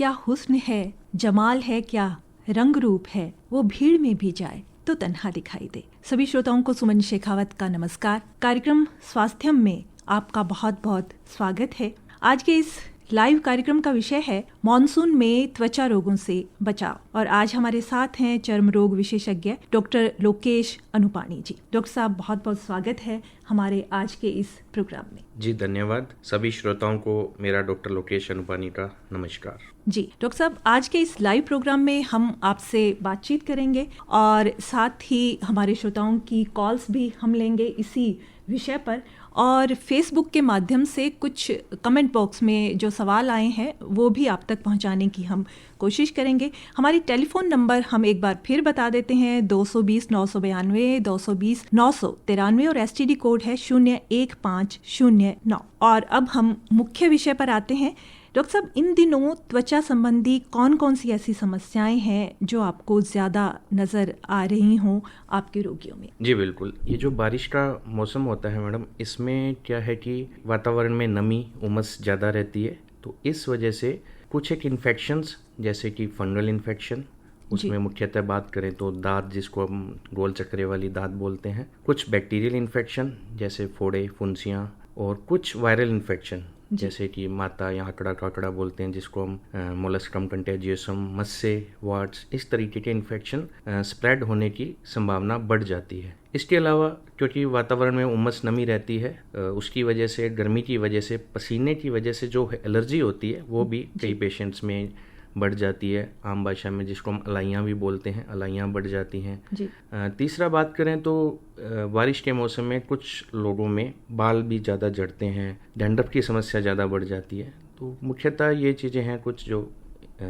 क्या हुस्न है, जमाल है, क्या रंग रूप है, वो भीड़ में भी जाए तो तन्हा दिखाई दे। सभी श्रोताओं को सुमन शेखावत का नमस्कार। कार्यक्रम स्वास्थ्यम में आपका बहुत बहुत स्वागत है। आज के इस लाइव कार्यक्रम का विषय है मॉनसून में त्वचा रोगों से बचाव और आज हमारे साथ हैं चर्म रोग विशेषज्ञ डॉक्टर लोकेश अनुपानी जी। डॉक्टर साहब, बहुत बहुत स्वागत है हमारे आज के इस प्रोग्राम में। जी धन्यवाद। सभी श्रोताओं को मेरा डॉक्टर लोकेश अनुपानी का नमस्कार। जी डॉक्टर साहब, आज के इस लाइव प्रोग्राम में हम आपसे बातचीत करेंगे और साथ ही हमारे श्रोताओं की कॉल्स भी हम लेंगे इसी विषय पर, और फेसबुक के माध्यम से कुछ कमेंट बॉक्स में जो सवाल आए हैं वो भी आप तक पहुंचाने की हम कोशिश करेंगे। हमारी टेलीफोन नंबर हम एक बार फिर बता देते हैं, 220 992 220 993 और STD कोड है 01509। और अब हम मुख्य विषय पर आते हैं। डॉक्टर साहब, इन दिनों त्वचा संबंधी कौन कौन सी ऐसी समस्याएं हैं जो आपको ज़्यादा नज़र आ रही हों आपके रोगियों में? जी बिल्कुल, ये जो बारिश का मौसम होता है मैडम, इसमें क्या है कि वातावरण में नमी, उमस ज़्यादा रहती है, तो इस वजह से कुछ एक इन्फेक्शंस जैसे कि फंगल इन्फेक्शन, उसमें मुख्यतः बात करें तो दांत, जिसको हम गोल चक्रे वाली दांत बोलते हैं, कुछ बैक्टीरियल इन्फेक्शन जैसे फोड़े, फुंसियाँ, और कुछ वायरल इन्फेक्शन जैसे कि माता या आंकड़ा काकड़ा बोलते हैं, जिसको हम मोलस्कम कंटेजियसम, मस्से, वार्ड्स, इस तरीके के इन्फेक्शन स्प्रेड होने की संभावना बढ़ जाती है। इसके अलावा क्योंकि वातावरण में उमस, नमी रहती है, उसकी वजह से, गर्मी की वजह से, पसीने की वजह से जो एलर्जी होती है वो भी कई पेशेंट्स में बढ़ जाती है। आम भाषा में जिसको हम अलाइयाँ भी बोलते हैं, अलाइयाँ बढ़ जाती हैं। तीसरा बात करें तो बारिश के मौसम में कुछ लोगों में बाल भी ज़्यादा झड़ते हैं, डैंड्रफ की समस्या ज़्यादा बढ़ जाती है। तो मुख्यतः ये चीज़ें हैं कुछ जो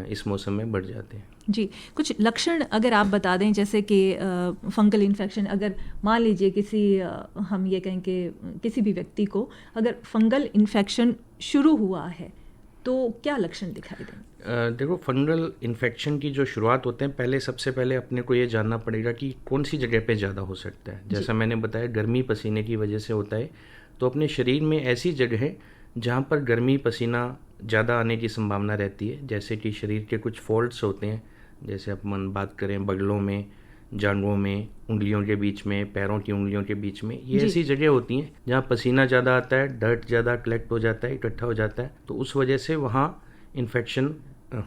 इस मौसम में बढ़ जाते हैं। जी, कुछ लक्षण अगर आप बता दें, जैसे कि फंगल इन्फेक्शन, अगर मान लीजिए किसी हम ये कहें कि किसी भी व्यक्ति को अगर फंगल इन्फेक्शन शुरू हुआ है तो क्या लक्षण दिखाई दें? देखो, फंगल इन्फेक्शन की जो शुरुआत होते हैं, सबसे पहले अपने को ये जानना पड़ेगा कि कौन सी जगह पे ज़्यादा हो सकता है। जैसा मैंने बताया, गर्मी पसीने की वजह से होता है, तो अपने शरीर में ऐसी जगह है जहाँ पर गर्मी पसीना ज़्यादा आने की संभावना रहती है, जैसे कि शरीर के कुछ फोल्ड्स होते हैं, जैसे अपन बात करें बगलों में, जांघों में, उंगलियों के बीच में, पैरों की उंगलियों के बीच में, ये ऐसी जगह होती हैं जहाँ पसीना ज़्यादा आता है, डर्ट ज़्यादा कलेक्ट हो जाता है, इकट्ठा हो जाता है, तो उस वजह से वहाँ इन्फेक्शन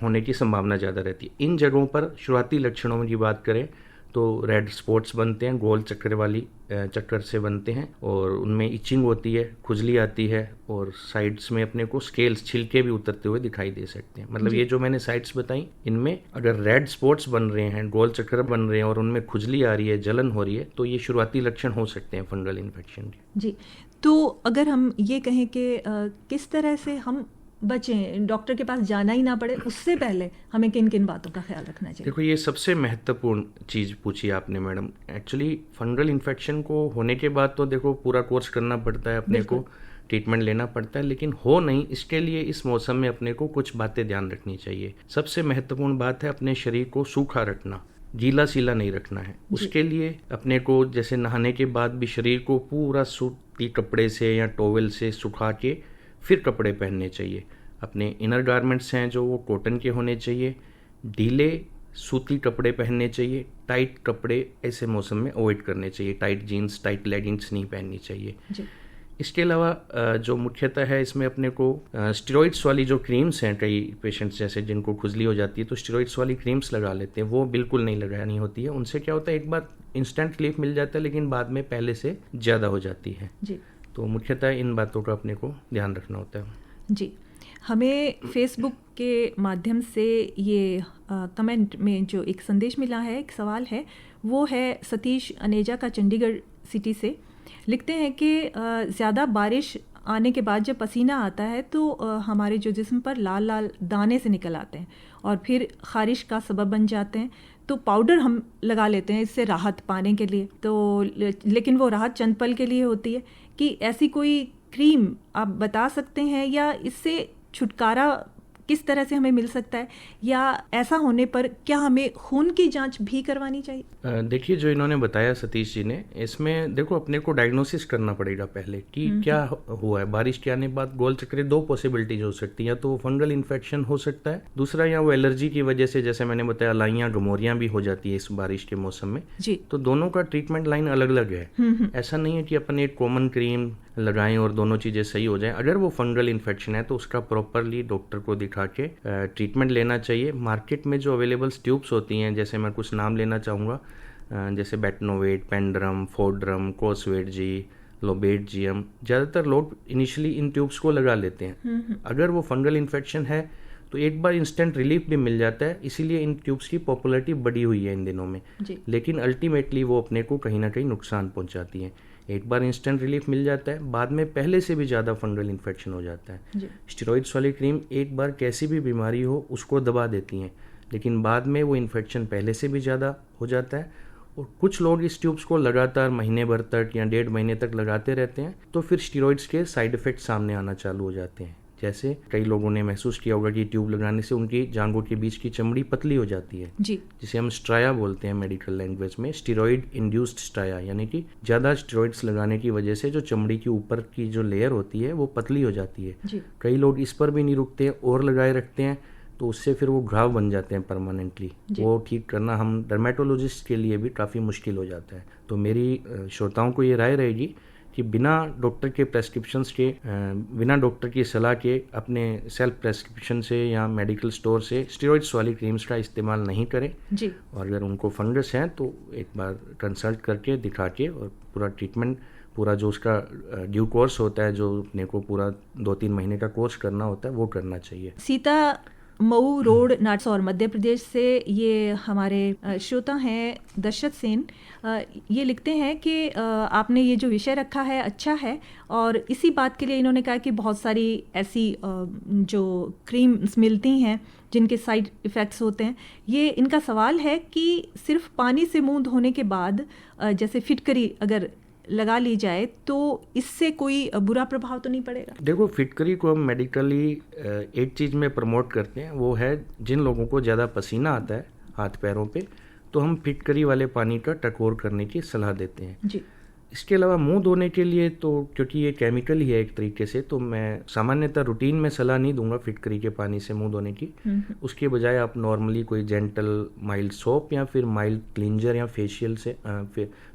होने की संभावना ज़्यादा रहती है। इन जगहों पर शुरुआती लक्षणों की बात करें तो रेड स्पॉट्स बनते हैं, गोल चक्कर वाली चक्कर से बनते हैं, और उनमें इचिंग होती है, खुजली आती है, और साइड्स में अपने को स्केल्स, छिलके भी उतरते हुए दिखाई दे सकते हैं। मतलब ये जो मैंने साइड्स बताई, इनमें अगर रेड स्पॉट्स बन रहे हैं, गोल चक्कर बन रहे हैं और उनमें खुजली आ रही है, जलन हो रही है, तो ये शुरुआती लक्षण हो सकते हैं फंगल इन्फेक्शन के। जी, तो अगर हम ये कहें कि किस तरह से हम बचें, डॉक्टर के पास जाना ही ना पड़े, उससे पहले हमें किन किन बातों का ख्याल रखना चाहिए? देखो, ये सबसे महत्वपूर्ण चीज़ पूछी आपने मैडम। एक्चुअली फंगल इन्फेक्शन को होने के बाद तो देखो पूरा कोर्स करना पड़ता है, अपने को ट्रीटमेंट लेना पड़ता है, लेकिन हो नहीं, इसके लिए इस मौसम में अपने को कुछ बातें ध्यान रखनी चाहिए। सबसे महत्वपूर्ण बात है अपने शरीर को सूखा रखना, गीला सीला नहीं रखना है। उसके लिए अपने को जैसे नहाने के बाद भी शरीर को पूरा सूती कपड़े से या टॉवेल से सुखा के फिर कपड़े पहनने चाहिए। अपने इनर गारमेंट्स हैं जो वो कॉटन के होने चाहिए, ढीले सूती कपड़े पहनने चाहिए, टाइट कपड़े ऐसे मौसम में अवॉइड करने चाहिए, टाइट जीन्स, टाइट लेगिंग्स नहीं पहननी चाहिए। इसके अलावा जो मुख्यतः है, इसमें अपने को स्टेरॉइड्स वाली जो क्रीम्स हैं, कई पेशेंट्स जैसे जिनको खुजली हो जाती है तो स्टेरॉइड्स वाली क्रीम्स लगा लेते हैं, वो बिल्कुल नहीं लगानी होती है। उनसे क्या होता है, एक बार इंस्टेंट रिलीफ मिल जाता है, लेकिन बाद में पहले से ज़्यादा हो जाती है। तो मुख्यतः इन बातों का अपने को ध्यान रखना होता है। जी, हमें फेसबुक के माध्यम से ये कमेंट में जो एक संदेश मिला है, एक सवाल है, वो है सतीश अनेजा का, चंडीगढ़ सिटी से। लिखते हैं कि ज़्यादा बारिश आने के बाद जब पसीना आता है तो हमारे जो जिस्म पर लाल लाल दाने से निकल आते हैं और फिर ख़ारिश का सबब बन जाते हैं, तो पाउडर हम लगा लेते हैं इससे राहत पाने के लिए, तो लेकिन वो राहत चंद पल के लिए होती है। कि ऐसी कोई क्रीम आप बता सकते हैं या इससे छुटकारा किस तरह से हमें मिल सकता है, या ऐसा होने पर क्या हमें खून की जांच भी करवानी चाहिए? देखिए, जो इन्होंने बताया सतीश जी ने, इसमें देखो अपने को डायग्नोसिस करना पड़ेगा पहले कि क्या हुआ है। बारिश के आने के बाद गोल चक्कर, दो पॉसिबिलिटीज हो सकती है, या तो फंगल इन्फेक्शन हो सकता है, दूसरा या वो एलर्जी की वजह से, जैसे मैंने बताया, लाइयां गमोरियां भी हो जाती है इस बारिश के मौसम में जी। तो दोनों का ट्रीटमेंट लाइन अलग अलग है। ऐसा नहीं है कि अपन एक कॉमन क्रीम लगाएं और दोनों चीजें सही हो जाएं। अगर वो फंगल इन्फेक्शन है तो उसका प्रॉपरली डॉक्टर को दिखा के ट्रीटमेंट लेना चाहिए। मार्केट में जो अवेलेबल ट्यूब्स होती हैं, जैसे मैं कुछ नाम लेना चाहूँगा, जैसे बेटनोवेट, पेंड्रम, फोड्रम, कोसवेट जी, लोबेट जीएम, ज़्यादातर लोग इनिशियली इन ट्यूब्स को लगा लेते हैं। अगर वो फंगल इन्फेक्शन है तो एक बार इंस्टेंट रिलीफ भी मिल जाता है, इसीलिए इन ट्यूब्स की पॉपुलैरिटी बढ़ी हुई है इन दिनों में। लेकिन अल्टीमेटली वो अपने को कहीं ना कहीं नुकसान पहुंचाती हैं। एक बार इंस्टेंट रिलीफ मिल जाता है, बाद में पहले से भी ज़्यादा फंगल इन्फेक्शन हो जाता है। स्टेरॉइड्स वाली क्रीम एक बार कैसी भी बीमारी हो उसको दबा देती हैं, लेकिन बाद में वो इन्फेक्शन पहले से भी ज़्यादा हो जाता है। और कुछ लोग इस ट्यूब्स को लगातार महीने भर तक या 1.5 महीने तक लगाते रहते हैं, तो फिर स्टेरॉइड्स के साइड इफेक्ट सामने आना चालू हो जाते हैं। जैसे कई लोगों ने महसूस किया होगा कि ट्यूब लगाने से उनकी जांघों के बीच की चमड़ी पतली हो जाती है जी, जिसे हम स्ट्राया बोलते हैं मेडिकल लैंग्वेज में, स्टेरॉइड इंड्यूस्ड स्ट्राया, यानी कि ज़्यादा स्टेरॉइड्स लगाने की वजह से जो चमड़ी के ऊपर की जो लेयर होती है वो पतली हो जाती है जी। कई लोग इस पर भी नहीं रुकते और लगाए रखते हैं, तो उससे फिर वो घाव बन जाते हैं परमानेंटली। वो ठीक करना हम डर्मेटोलॉजिस्ट के लिए भी काफ़ी मुश्किल हो जाता है। तो मेरी श्रोताओं को ये राय रहेगी कि बिना डॉक्टर के प्रेस्क्रिप्शंस के, बिना डॉक्टर की सलाह के अपने सेल्फ प्रेस्क्रिप्शन से या मेडिकल स्टोर से स्टेरॉइड्स वाली क्रीम्स का इस्तेमाल नहीं करें जी। और अगर उनको फंगस है तो एक बार कंसल्ट करके, दिखा के, और पूरा ट्रीटमेंट, पूरा जो उसका ड्यू कोर्स होता है, जो अपने को पूरा 2-3 महीने का कोर्स करना होता है, वो करना चाहिए। सीता मऊ रोड, नाटसौर, मध्य प्रदेश से ये हमारे श्रोता हैं दशरथ सेन, ये लिखते हैं कि आपने ये जो विषय रखा है अच्छा है, और इसी बात के लिए इन्होंने कहा कि बहुत सारी ऐसी जो क्रीम्स मिलती हैं जिनके साइड इफ़ेक्ट्स होते हैं। ये इनका सवाल है कि सिर्फ पानी से मुंह धोने के बाद जैसे फिटकरी अगर लगा ली जाए तो इससे कोई बुरा प्रभाव तो नहीं पड़ेगा? देखो, फिटकरी को हम मेडिकली एक चीज़ में प्रमोट करते हैं, वो है जिन लोगों को ज़्यादा पसीना आता है हाथ पैरों पे, तो हम फिटकरी वाले पानी का टकोर करने की सलाह देते हैं जी। इसके अलावा मुंह धोने के लिए तो, क्योंकि ये केमिकल ही है एक तरीके से, तो मैं सामान्यतः रूटीन में सलाह नहीं दूंगा फिटकरी के पानी से मुंह धोने की। उसके बजाय आप नॉर्मली कोई जेंटल माइल्ड सोप या फिर माइल्ड क्लींजर या फेशियल से,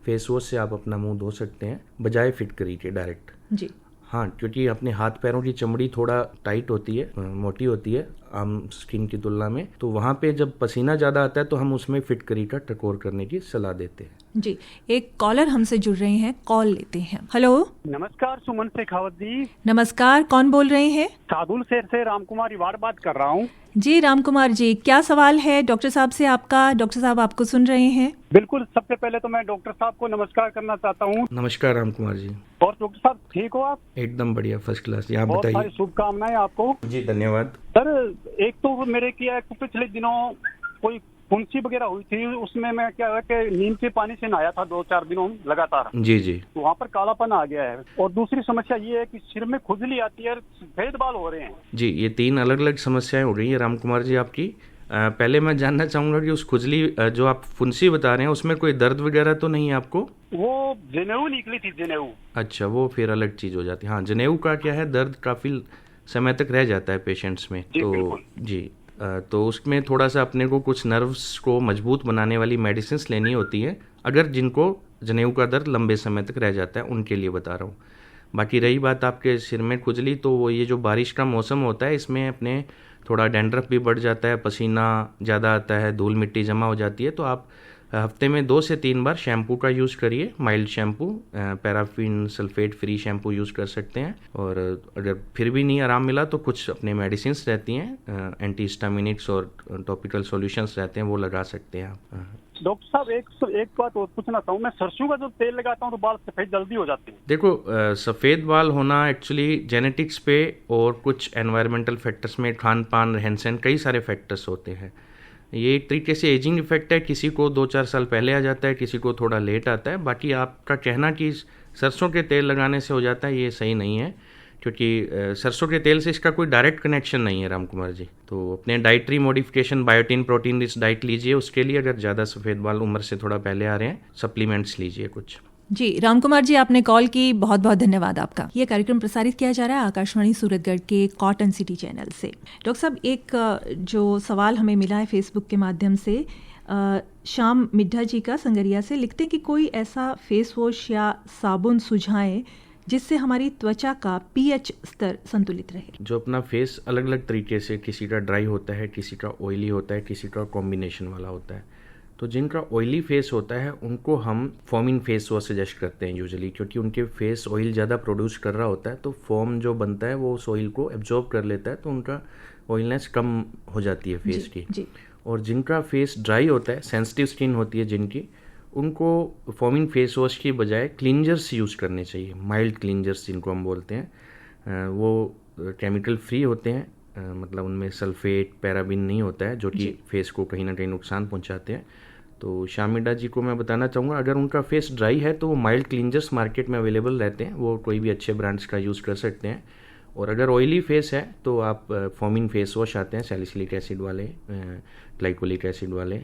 फेस वॉश से आप अपना मुंह धो सकते हैं, बजाय फिटकरी के डायरेक्ट जी। हाँ, क्योंकि अपने हाथ पैरों की चमड़ी थोड़ा टाइट होती है, मोटी होती है आम स्किन की तुलना में, तो वहाँ पे जब पसीना ज़्यादा आता है तो हम उसमें फिटकरी का टकोर करने की सलाह देते हैं जी। एक कॉलर हमसे जुड़ रहे हैं, कॉल लेते हैं। हेलो, नमस्कार सुमन शेखावत जी। नमस्कार, कौन बोल रहे हैं? सादुल शहर से रामकुमार रिवाड़ बात कर रहा हूँ जी। रामकुमार जी, क्या सवाल है डॉक्टर साहब से आपका? डॉक्टर साहब आपको सुन रहे हैं। बिल्कुल, सबसे पहले तो मैं डॉक्टर साहब को नमस्कार करना चाहता हूँ। नमस्कार रामकुमार जी। और डॉक्टर साहब ठीक हो आप? एकदम बढ़िया, फर्स्ट क्लास। यहाँ बताइए। बहुत सारी शुभकामनाएं आपको जी। धन्यवाद सर। एक तो मेरे क्या पिछले दिनों कोई फुंसी वगैरह हुई थी, उसमें मैं क्या है कि नीम के पानी से नहाया था 2-4 दिनों लगातार जी जी, तो वहाँ पर कालापन आ गया है। और दूसरी समस्या ये है कि सिर में खुजली आती है, सफेद बाल हो रहे हैं जी। ये 3 अलग अलग समस्याएं हो रही है रामकुमार जी आपकी। पहले मैं जानना चाहूंगा कि उस खुजली, जो आप फुंसी बता रहे हैं, उसमें कोई दर्द वगैरह तो नहीं है आपको? वो जनेऊ निकली थी, जनेऊ। अच्छा, वो फिर अलग चीज हो जाती है। हाँ, जनेऊ का क्या है, दर्द काफी समय तक रह जाता है पेशेंट्स में तो जी। तो उसमें थोड़ा सा अपने को कुछ नर्व्स को मजबूत बनाने वाली मेडिसिन लेनी होती है, अगर जिनको जनेऊ का दर्द लंबे समय तक रह जाता है उनके लिए बता रहा हूँ। बाकी रही बात आपके सिर में खुजली, तो वो ये जो बारिश का मौसम होता है, इसमें अपने थोड़ा डैंड्रफ भी बढ़ जाता है, पसीना ज़्यादा आता है, धूल मिट्टी जमा हो जाती है, तो आप हफ्ते में 2 से 3 बार शैम्पू का यूज़ करिए, mild shampoo, paraffin sulphate free shampoo use कर सकते हैं। और अगर फिर भी नहीं आराम मिला तो कुछ अपने मेडिसिन्स रहती हैं, एंटी हिस्टामिनिक्स और टॉपिकल सॉल्यूशंस रहते हैं, वो लगा सकते हैं आप। डॉक्टर साहब, एक बात और पूछना चाहूँ मैं, सरसों का जो तेल लगाता हूँ तो बाल सफ़ेद जल्दी हो जाते हैं। देखो, सफ़ेद बाल होना एक्चुअली जेनेटिक्स पे और कुछ एनवायरमेंटल फैक्टर्स में, खान पान, रहन सहन, कई सारे फैक्टर्स होते हैं। ये एक तरीके से एजिंग इफेक्ट है, किसी को 2-4 साल पहले आ जाता है, किसी को थोड़ा लेट आता है। बाकी आपका कहना कि सरसों के तेल लगाने से हो जाता है, ये सही नहीं है, क्योंकि सरसों के तेल से इसका कोई डायरेक्ट कनेक्शन नहीं है राम कुमार जी। तो अपने dietary modification biotin protein rich diet लीजिए, उसके लिए अगर ज़्यादा सफ़ेद बाल उम्र से थोड़ा पहले आ रहे हैं सप्लीमेंट्स लीजिए कुछ। जी राम कुमार जी, आपने कॉल की, बहुत बहुत धन्यवाद आपका। ये कार्यक्रम प्रसारित किया जा रहा है आकाशवाणी सूरतगढ़ के कॉटन सिटी चैनल से। डॉक्टर साहब, एक जो सवाल हमें मिला है फेसबुक के माध्यम से, श्याम मिड्ढा जी का संगरिया से, लिखते हैं कि कोई ऐसा फेस वॉश या साबुन सुझाएं जिससे हमारी त्वचा का पीएच स्तर संतुलित रहे। जो अपना फेस अलग अलग तरीके से, किसी का ड्राई होता है, किसी का ऑयली होता है, किसी का कॉम्बिनेशन वाला होता है। तो जिनका ऑयली फेस होता है उनको हम फोमिंग फेस वॉश सजेस्ट करते हैं यूजुअली, क्योंकि उनके फेस ऑयल ज़्यादा प्रोड्यूस कर रहा होता है, तो फोम जो बनता है वो उस ऑयल को एब्जॉर्ब कर लेता है, तो उनका ऑयलनेस कम हो जाती है फेस की। और जिनका फेस ड्राई होता है, सेंसिटिव स्किन होती है जिनकी, उनको फोमिंग फेस वॉश की बजाय क्लींजर्स यूज़ करने चाहिए, माइल्ड क्लींजर्स जिनको हम बोलते हैं। वो केमिकल फ्री होते हैं, मतलब उनमें सल्फेट पैराबिन नहीं होता है, जो कि फेस को कहीं ना कहीं नुकसान पहुंचाते हैं। तो श्याम मिड्ढा जी को मैं बताना चाहूँगा, अगर उनका फेस ड्राई है तो वो माइल्ड क्लींजर्स मार्केट में अवेलेबल रहते हैं, वो कोई भी अच्छे ब्रांड्स का यूज़ कर सकते हैं। और अगर ऑयली फेस है तो आप फोमिंग फेस वॉश आते हैं सैलिसिलिक एसिड वाले, ग्लाइकोलिक एसिड वाले,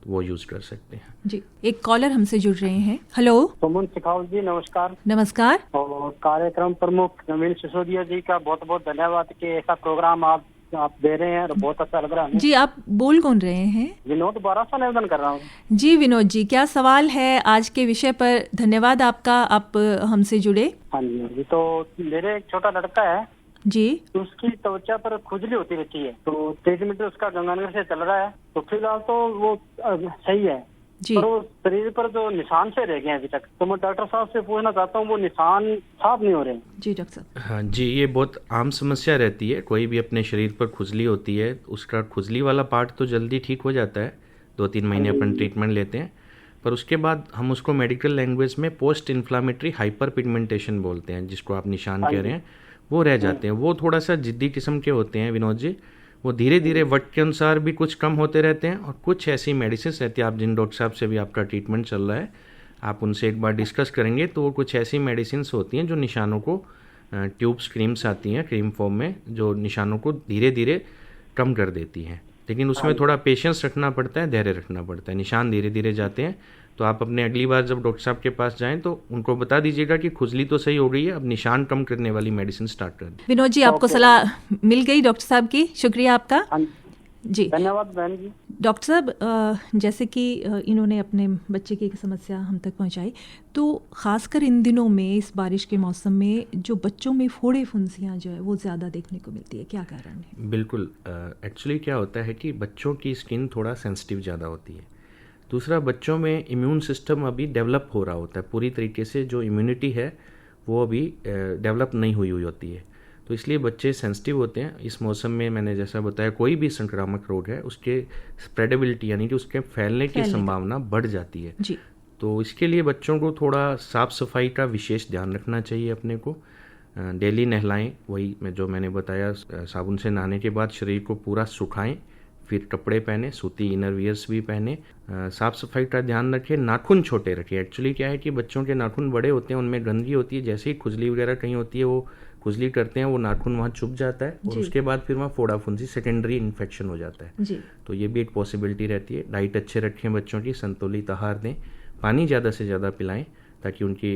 तो वो यूज़ कर सकते हैं। जी, एक कॉलर हमसे जुड़ रहे हैं। हेलो सुमन शेखावत जी, नमस्कार। नमस्कार। और कार्यक्रम प्रमुख नवीन सिसोदिया जी का बहुत बहुत धन्यवाद कि ऐसा प्रोग्राम आप दे रहे हैं और बहुत अच्छा लग रहा है जी। आप बोल कौन रहे हैं? विनोद बारासा निवेदन कर रहा हूँ। जी विनोद जी, क्या सवाल है आज के विषय पर? धन्यवाद आपका, आप हमसे जुड़े। हाँ जी, तो मेरे एक छोटा लड़का है जी, तो उसकी त्वचा पर खुजली होती रहती है, तो ट्रीटमेंट उसका गंगानगर से चल रहा है, तो फिलहाल तो वो सही है जी। पर वो शरीर पर जो निशान से रह गए हैं अभी तक, तो मैं डॉक्टर साहब से पूछना चाहता हूँ वो निशान साफ नहीं हो रहे। जी डॉक्टर साहब। हाँ जी, ये बहुत आम समस्या रहती है। कोई भी अपने शरीर पर खुजली होती है, उसका खुजली वाला पार्ट तो जल्दी ठीक हो जाता है, 2-3 महीने अपन ट्रीटमेंट लेते हैं, पर उसके बाद हम उसको मेडिकल लैंग्वेज में पोस्ट इन्फ्लामेटरी हाइपर पिगमेंटेशन बोलते हैं, जिसको आप निशान कह रहे हैं, वो रह जाते हैं। वो थोड़ा सा जिद्दी किस्म के होते हैं विनोद जी, वो धीरे धीरे वक्त के अनुसार भी कुछ कम होते रहते हैं, और कुछ ऐसी मेडिसिन रहती है, आप जिन डॉक्टर साहब से भी आपका ट्रीटमेंट चल रहा है, आप उनसे एक बार डिस्कस करेंगे, तो वो कुछ ऐसी मेडिसिन होती हैं जो निशानों को, ट्यूब्स क्रीम्स आती हैं क्रीम फॉर्म में, जो निशानों को धीरे धीरे कम कर देती हैं। लेकिन उसमें थोड़ा पेशेंस रखना पड़ता है, धैर्य रखना पड़ता है। निशान धीरे धीरे जाते हैं, तो आप अपने अगली बार जब डॉक्टर साहब के पास जाएं तो उनको बता दीजिएगा कि खुजली तो सही हो गई है, अब निशान कम करने वाली मेडिसिन स्टार्ट कर दें। विनोद जी, आपको सलाह मिल गई डॉक्टर साहब की, शुक्रिया आपका। जी धन्यवाद बहन जी। डॉक्टर साहब, जैसे कि इन्होंने अपने बच्चे की एक समस्या हम तक पहुंचाई, तो ख़ासकर इन दिनों में, इस बारिश के मौसम में, जो बच्चों में फोड़े फुंसियाँ जो है वो ज़्यादा देखने को मिलती है, क्या कारण है? बिल्कुल, एक्चुअली क्या होता है कि बच्चों की स्किन थोड़ा सेंसिटिव ज़्यादा होती है। दूसरा, बच्चों में इम्यून सिस्टम अभी डेवलप हो रहा होता है पूरी तरीके से, जो इम्यूनिटी है वो अभी डेवलप नहीं हुई होती है, तो इसलिए बच्चे सेंसिटिव होते हैं। इस मौसम में मैंने जैसा बताया, कोई भी संक्रामक रोग है उसके स्प्रेडेबिलिटी यानी कि उसके फैलने की संभावना बढ़ जाती है जी। तो इसके लिए बच्चों को थोड़ा साफ सफाई का विशेष ध्यान रखना चाहिए अपने को। डेली नहलाएं, वही जो मैंने बताया, साबुन से नहाने के बाद शरीर को पूरा सुखाएं, फिर कपड़े पहने, सूती इनर वियर्स भी पहने, साफ सफाई का ध्यान रखें, नाखून छोटे रखें। एक्चुअली क्या है कि बच्चों के नाखून बड़े होते हैं, उनमें गंदगी होती है, जैसे ही खुजली वगैरह कहीं होती है वो खुजली करते हैं, वो नाखून वहाँ चुभ जाता है और उसके बाद फिर वहाँ फोड़ा फुंसी सेकेंडरी इन्फेक्शन हो जाता है जी। तो ये भी एक पॉसिबिलिटी रहती है। डाइट अच्छे रखें बच्चों की, संतुलित आहार दें, पानी ज़्यादा से ज़्यादा पिलाएं ताकि उनकी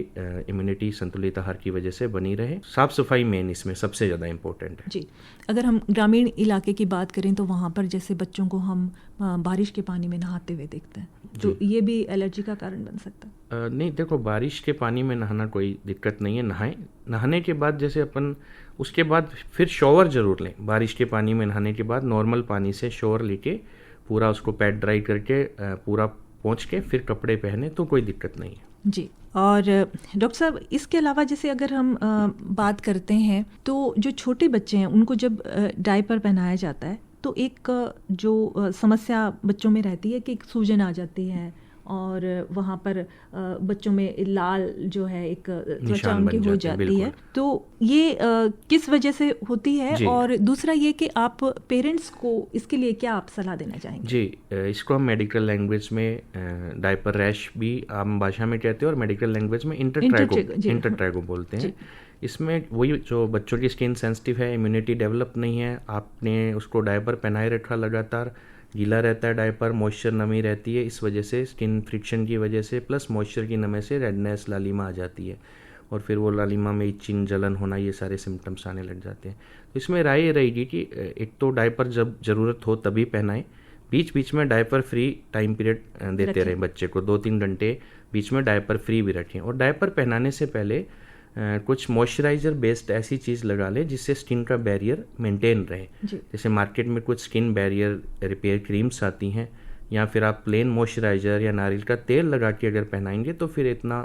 इम्यूनिटी संतुलित आहार की वजह से बनी रहे। साफ सफाई मेन इसमें सबसे ज़्यादा इम्पोर्टेंट है जी। अगर हम ग्रामीण इलाके की बात करें तो वहाँ पर जैसे बच्चों को हम बारिश के पानी में नहाते हुए देखते हैं, तो ये भी एलर्जी का कारण बन सकता है? नहीं, देखो, बारिश के पानी में नहाना कोई दिक्कत नहीं है, नहाएं। नहाने के बाद जैसे अपन उसके बाद फिर शॉवर ज़रूर लें। बारिश के पानी में नहाने के बाद नॉर्मल पानी से शॉवर लेके पूरा उसको पैड ड्राई करके पूरा पोंछ के फिर कपड़े पहने तो कोई दिक्कत नहीं है जी। और डॉक्टर साहब, इसके अलावा जैसे अगर हम बात करते हैं तो जो छोटे बच्चे हैं उनको जब डायपर पहनाया जाता है तो एक जो समस्या बच्चों में रहती है कि एक सूजन आ जाती है और वहाँ पर बच्चों में लाल जो है एक त्वचा उनकी हो जाती है, तो ये किस वजह से होती है? और दूसरा ये कि आप पेरेंट्स को इसके लिए क्या आप सलाह देना चाहेंगे? जी, इसको हम मेडिकल लैंग्वेज में डायपर रैश भी आम भाषा में कहते हैं और मेडिकल लैंग्वेज में इंटरट्रैगो बोलते हैं इसमें वही जो बच्चों की स्किन सेंसिटिव है, इम्यूनिटी डेवलप नहीं है, आपने उसको डायपर पहनाए रखा, लगातार गीला रहता है डायपर, मॉइस्चर नमी रहती है, इस वजह से स्किन फ्रिक्शन की वजह से प्लस मॉइस्चर की नमी से रेडनेस लालिमा आ जाती है और फिर वो लालिमा में इचिंग, जलन होना, ये सारे सिम्टम्स आने लग जाते हैं। तो इसमें राय ये रहेगी कि एक तो डायपर जब ज़रूरत हो तभी पहनाएं, बीच बीच में डायपर फ्री टाइम पीरियड देते रहें बच्चे को, 2-3 घंटे बीच में डायपर फ्री भी रखें। और डायपर पहनाने से पहले कुछ मॉइस्चराइज़र बेस्ड ऐसी चीज़ लगा लें जिससे स्किन का बैरियर मेंटेन रहे। जैसे मार्केट में कुछ स्किन बैरियर रिपेयर क्रीम्स आती हैं, या फिर आप प्लेन मॉइस्चराइज़र या नारियल का तेल लगा के अगर पहनाएंगे तो फिर इतना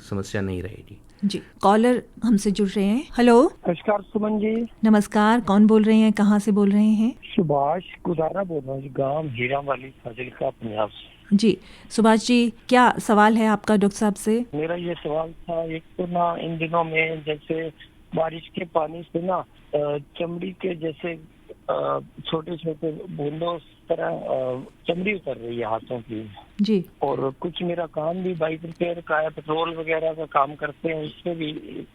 समस्या नहीं रहेगी। जी, कॉलर हमसे जुड़ रहे हैं। हेलो, नमस्कार सुमन जी। नमस्कार, कौन बोल रहे हैं, कहाँ से बोल रहे हैं? सुभाष गुजारा बोल रहा हूँ, गांव हीरा वाली, फाजिलका, पंजाब से। जी सुभाष जी, क्या सवाल है आपका डॉक्टर साहब से? मेरा ये सवाल था, एक तो ना इन दिनों में जैसे बारिश के पानी से ना चमड़ी के जैसे छोटे छोटे बूंदों तरह चमड़ी उतर रही है हाथों की जी, और कुछ मेरा काम भी बाइक रिपेयर का है, पेट्रोल वगैरह का काम करते हैं, उससे भी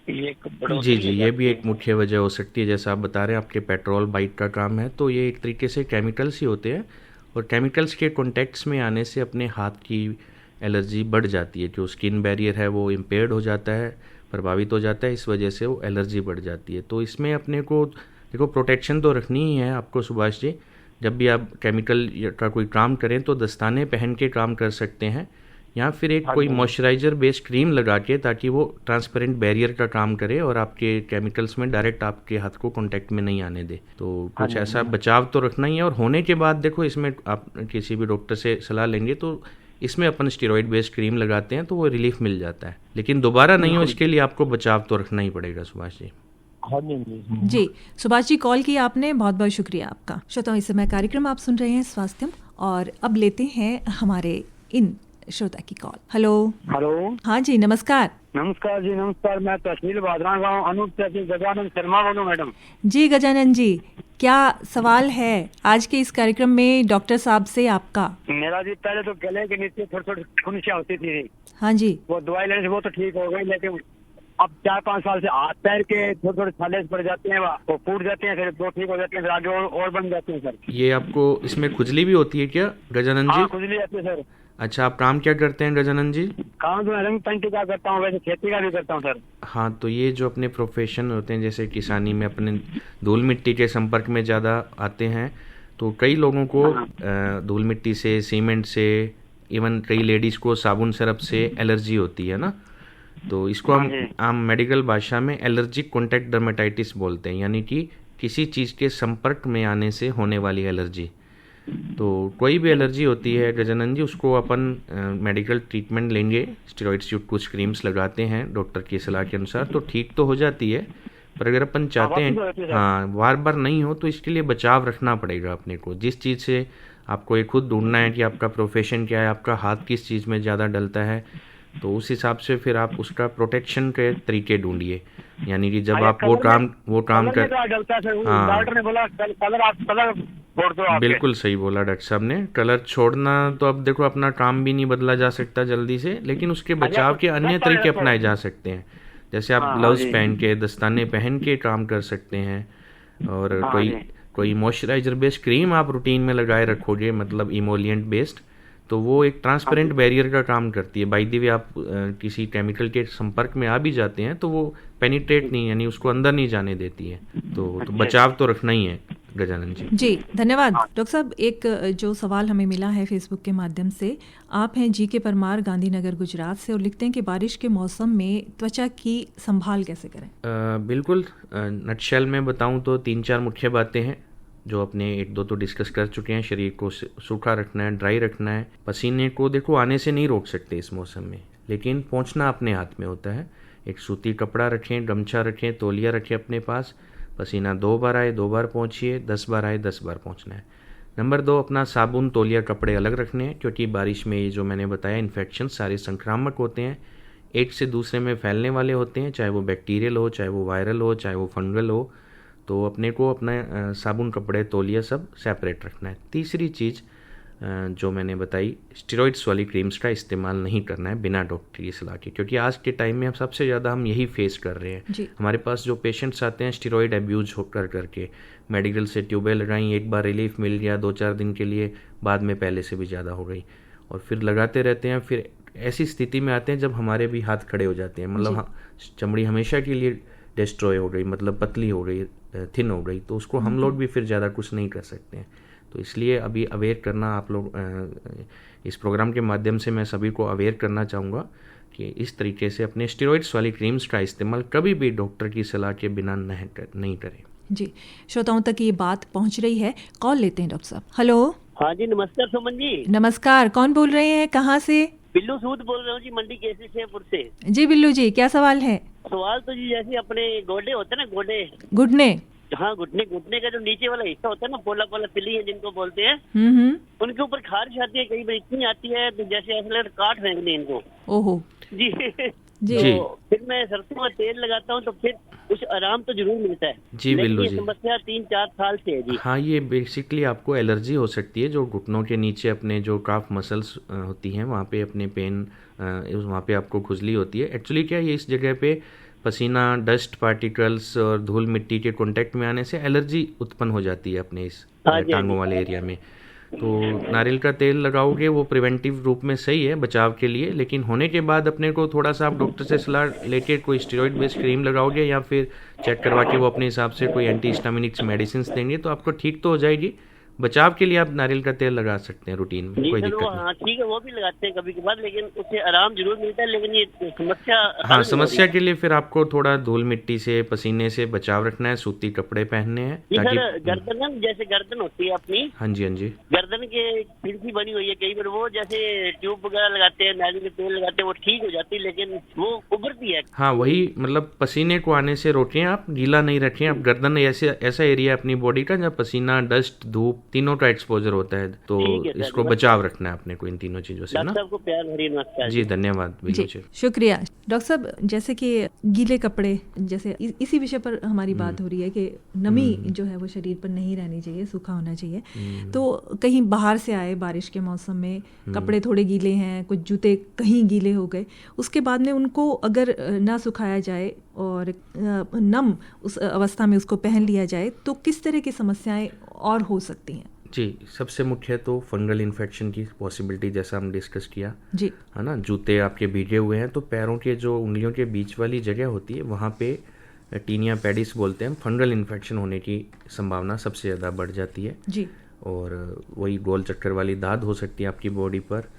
ये एक बड़ा जी, ये भी एक मुख्य वजह हो सकती है। जैसा आप बता रहे हैं आपके पेट्रोल बाइक का काम है, तो ये एक तरीके से केमिकल्स ही होते हैं और केमिकल्स के कॉन्टेक्ट्स में आने से अपने हाथ की एलर्जी बढ़ जाती है। जो स्किन बैरियर है वो इम्पेयर्ड हो जाता है, प्रभावित हो जाता है, इस वजह से वो एलर्जी बढ़ जाती है। तो इसमें अपने को देखो प्रोटेक्शन तो रखनी ही है आपको सुभाष जी। जब भी आप केमिकल का कोई काम करें तो दस्ताने पहन के काम कर सकते हैं, या फिर एक कोई मॉइस्चराइज़र बेस्ड क्रीम लगा के, ताकि वो ट्रांसपेरेंट बैरियर का काम करे और आपके केमिकल्स में डायरेक्ट आपके हाथ को कांटेक्ट में नहीं आने दे। तो कुछ ऐसा बचाव तो रखना ही है। और होने के बाद देखो इसमें आप किसी भी डॉक्टर से सलाह लेंगे तो इसमें अपन स्टेरॉइड बेस्ड क्रीम लगाते हैं तो वो रिलीफ मिल जाता है, लेकिन दोबारा नहीं हो इसके लिए आपको बचाव तो रखना ही पड़ेगा सुभाष जी। जी सुभाष जी, कॉल किया आपने, बहुत बहुत शुक्रिया आपका। श्रोताओं, इस समय कार्यक्रम आप सुन रहे हैं स्वास्थ्यम, और अब लेते हैं हमारे इन श्रोता की कॉल। हेलो। हाँ जी, नमस्कार। नमस्कार जी, नमस्कार। मैं तहसील बादरा गाँव अनूप तहसील गजानन शर्मा बोलूं मैडम। जी गजानन जी, क्या सवाल है आज के इस कार्यक्रम में डॉक्टर साहब से आपका? मेरा जी पहले तो गले के नीचे थोड़ी थोड़ी खुनसियाँ होती थी। हाँ जी। वो दवाई लेने से वो तो ठीक हो गई, लेकिन अब 4-5 साल से हाथ पैर के थोड़े थोड़े छाले पड़ जाते हैं, वो फूट जाते हैं, फिर वो ठीक हो जाते हैं, फिर आगे और बन जाते हैं सर। ये आपको इसमें खुजली भी होती है क्या गजानन जी? हाँ, खुजली आती है सर। अच्छा, आप काम क्या करते हैं गजानन जी? काम तो रंग पेंटिंग का करता हूँ, वैसे खेती का भी करता हूँ सर। हाँ, तो ये जो अपने प्रोफेशन होते हैं, जैसे किसानी में अपने धूल मिट्टी के संपर्क में ज़्यादा आते हैं, तो कई लोगों को धूल मिट्टी से, सीमेंट से, इवन कई लेडीज़ को साबुन सरफ से एलर्जी होती है ना। तो इसको हम मेडिकल भाषा में एलर्जिक कॉन्टैक्ट डर्मेटाइटिस बोलते हैं, यानी कि किसी चीज़ के संपर्क में आने से होने वाली एलर्जी। तो कोई भी एलर्जी होती है गजानन जी, उसको अपन मेडिकल ट्रीटमेंट लेंगे, स्टेरॉइड्स कुछ क्रीम्स लगाते हैं डॉक्टर की सलाह के अनुसार, तो ठीक तो हो जाती है। पर अगर अपन चाहते हैं बार बार नहीं हो, तो इसके लिए बचाव रखना पड़ेगा अपने को। जिस चीज़ से आपको ये खुद ढूंढना है कि आपका प्रोफेशन क्या है, आपका हाथ किस चीज़ में ज़्यादा डलता है, तो उस हिसाब से फिर आप उसका प्रोटेक्शन के तरीके ढूंढिए। यानी कि जब आप वो काम कर, डॉक्टर ने बोला कलर छोड़ दो। बिल्कुल सही बोला डॉक्टर साहब ने। कलर छोड़ना तो अब देखो अपना काम भी नहीं बदला जा सकता जल्दी से, लेकिन उसके बचाव के अन्य तरीके अपनाए जा सकते हैं। जैसे आप ग्लव्स पहन के, दस्ताने पहन के काम कर सकते हैं, और कोई मॉइस्चराइजर बेस्ड क्रीम आप रूटीन में लगाए रखोगे, मतलब इमोलिएंट बेस्ड, तो वो एक ट्रांसपेरेंट बैरियर का काम करती है। बाय द वे आप किसी केमिकल के संपर्क में आ भी जाते हैं तो वो पेनिट्रेट नहीं, यानी उसको अंदर नहीं जाने देती है। तो बचाव तो रखना ही है गजानन जी। जी धन्यवाद डॉक्टर साहब। एक जो सवाल हमें मिला है फेसबुक के माध्यम से, आप हैं जी के परमार, गांधीनगर गुजरात से, और लिखते हैं कि बारिश के मौसम में त्वचा की संभाल कैसे करें? बिल्कुल, नटशेल में बताऊं तो 3-4 मुख्य बातें हैं जो अपने 1-2 तो डिस्कस कर चुके हैं। शरीर को सूखा रखना है, ड्राई रखना है। पसीने को देखो आने से नहीं रोक सकते इस मौसम में, लेकिन पहुंचना अपने हाथ में होता है। एक सूती कपड़ा रखें, गमछा रखें, तौलिया रखें अपने पास। पसीना 2 बार आए 2 बार पहुंचिए, 10 बार आए 10 बार पहुंचना है। नंबर 2, अपना साबुन, तौलिया, कपड़े अलग रखने हैं, क्योंकि बारिश में ये जो मैंने बताया इन्फेक्शन सारे संक्रामक होते हैं, एक से दूसरे में फैलने वाले होते हैं, चाहे वो बैक्टीरियल हो, चाहे वो वायरल हो, चाहे वो फंगल हो। तो अपने को अपना साबुन, कपड़े, तौलिया सब सेपरेट रखना है। तीसरी चीज़, जो मैंने बताई स्टेरॉइड्स वाली क्रीम्स का इस्तेमाल नहीं करना है बिना डॉक्टर की सलाह के, क्योंकि आज के टाइम में सबसे ज़्यादा हम यही फेस कर रहे हैं। हमारे पास जो पेशेंट्स आते हैं स्टेरॉइड अब्यूज होकर करके, मेडिकल से ट्यूबें लगाई, एक बार रिलीफ मिल गया 2-4 दिन के लिए, बाद में पहले से भी ज़्यादा हो गई और फिर लगाते रहते हैं। फिर ऐसी स्थिति में आते हैं जब हमारे भी हाथ खड़े हो जाते हैं, मतलब चमड़ी हमेशा के लिए डिस्ट्रॉय हो गई, मतलब पतली हो गई, थिन हो गई, तो उसको हम लोग भी फिर ज़्यादा कुछ नहीं कर सकते हैं। तो इसलिए अभी अवेयर करना आप लोग, इस प्रोग्राम के माध्यम से मैं सभी को अवेयर करना चाहूँगा कि इस तरीके से अपने स्टेरॉइड्स वाली क्रीम्स का इस्तेमाल कभी भी डॉक्टर की सलाह के बिना नहीं करें। जी, श्रोताओं तक ये बात पहुँच रही है। कॉल लेते हैं डॉक्टर साहब। हेलो। हाँ जी, नमस्कार सुमन जी। नमस्कार, कौन बोल रहे हैं, कहाँ से? बिल्लू सूद बोल रहा हूँ जी, मंडी केसरी शेरपुर से। जी बिल्लू जी, क्या सवाल है? सवाल तो जी जैसे अपने गोडे होते हैं ना, गोडे, घुटने। हाँ, घुटने का जो नीचे वाला हिस्सा होता है ना, पोला पोला पिली है जिनको बोलते हैं, उनके ऊपर खारिश आती है, कई बार इतनी आती है तो जैसे ऐसा लगता है काट फेंक दें इनको। ओहो जी जी। तो फिर मैं सरसों का तेल लगाता हूँ तो फिर कुछ आराम तो जरूर मिलता है जी बिल्लू जी। समस्या 3-4 साल से है जी। हाँ, ये बेसिकली आपको एलर्जी हो सकती है, जो घुटनों के नीचे अपने जो काफ मसल्स होती हैं वहाँ पे अपने पेन, वहाँ पे आपको खुजली होती है। एक्चुअली क्या है, इस जगह पे पसीना, डस्ट पार्टिकल्स और धूल मिट्टी के कांटेक्ट में आने से एलर्जी उत्पन्न हो जाती है अपने इस टांगों वाले एरिया में। तो नारियल का तेल लगाओगे वो प्रिवेंटिव रूप में सही है बचाव के लिए, लेकिन होने के बाद अपने को थोड़ा सा आप डॉक्टर से सलाह लेके कोई स्टेरॉइड बेस्ड क्रीम लगाओगे या फिर चेक करवा के वो अपने हिसाब से कोई एंटी हिस्टामिनिक्स मेडिसिन देंगे तो आपको ठीक तो हो जाएगी। बचाव के लिए आप नारियल का तेल लगा सकते हैं रूटीन में, कोई दिक्कत नहीं। हाँ ठीक है, वो भी लगाते हैं कभी कभार, लेकिन उससे आराम जरूर मिलता है। लेकिन ये समस्या, हाँ, समस्या के लिए फिर आपको थोड़ा धूल मिट्टी से, पसीने से बचाव रखना है, सूती कपड़े पहनने हैं ताकि गर्दन, जैसे गर्दन होती है अपनी, हाँ जी हाँ जी, गर्दन के खिड़की बनी हुई है, कई बार वो जैसे ट्यूब वगैरह लगाते हैं, नारियल के तेल लगाते हैं, वो ठीक हो जाती है, लेकिन वो उभरती है। हाँ वही, मतलब पसीने को आने से रोकें, आप गीला नहीं रखें। आप गर्दन ऐसा एरिया अपनी बॉडी का जहाँ पसीना, डस्ट, धूप तीनों का एक्सपोजर होता है, तो इसको बचाव रखना है अपने को इन तीनों चीजों से ना। डॉक्टर साहब को प्यार भरी नमस्कार जी, धन्यवाद जी, शुक्रिया। डॉक्टर साहब, जैसे कि गीले कपड़े, जैसे इसी विषय पर हमारी बात हो रही है कि नमी जो है वो शरीर पर नहीं रहनी चाहिए, सूखा होना चाहिए। तो कहीं बाहर से आए बारिश के मौसम में, कपड़े थोड़े गीले हैं, कुछ जूते कहीं गीले हो गए, उसके बाद में उनको अगर ना सुखाया जाए और नम उस अवस्था में उसको पहन लिया जाए तो किस तरह की समस्याएं और हो सकती हैं? जी, सबसे मुख्य तो फंगल इन्फेक्शन की पॉसिबिलिटी, जैसा हम डिस्कस किया जी, है ना। जूते आपके भीगे हुए हैं तो पैरों के जो उंगलियों के बीच वाली जगह होती है वहाँ पे टीनिया पेडिस बोलते हैं, फंगल इन्फेक्शन होने की संभावना सबसे ज़्यादा बढ़ जाती है जी। और वही गोल चक्कर वाली दाद हो सकती है आपकी बॉडी पर।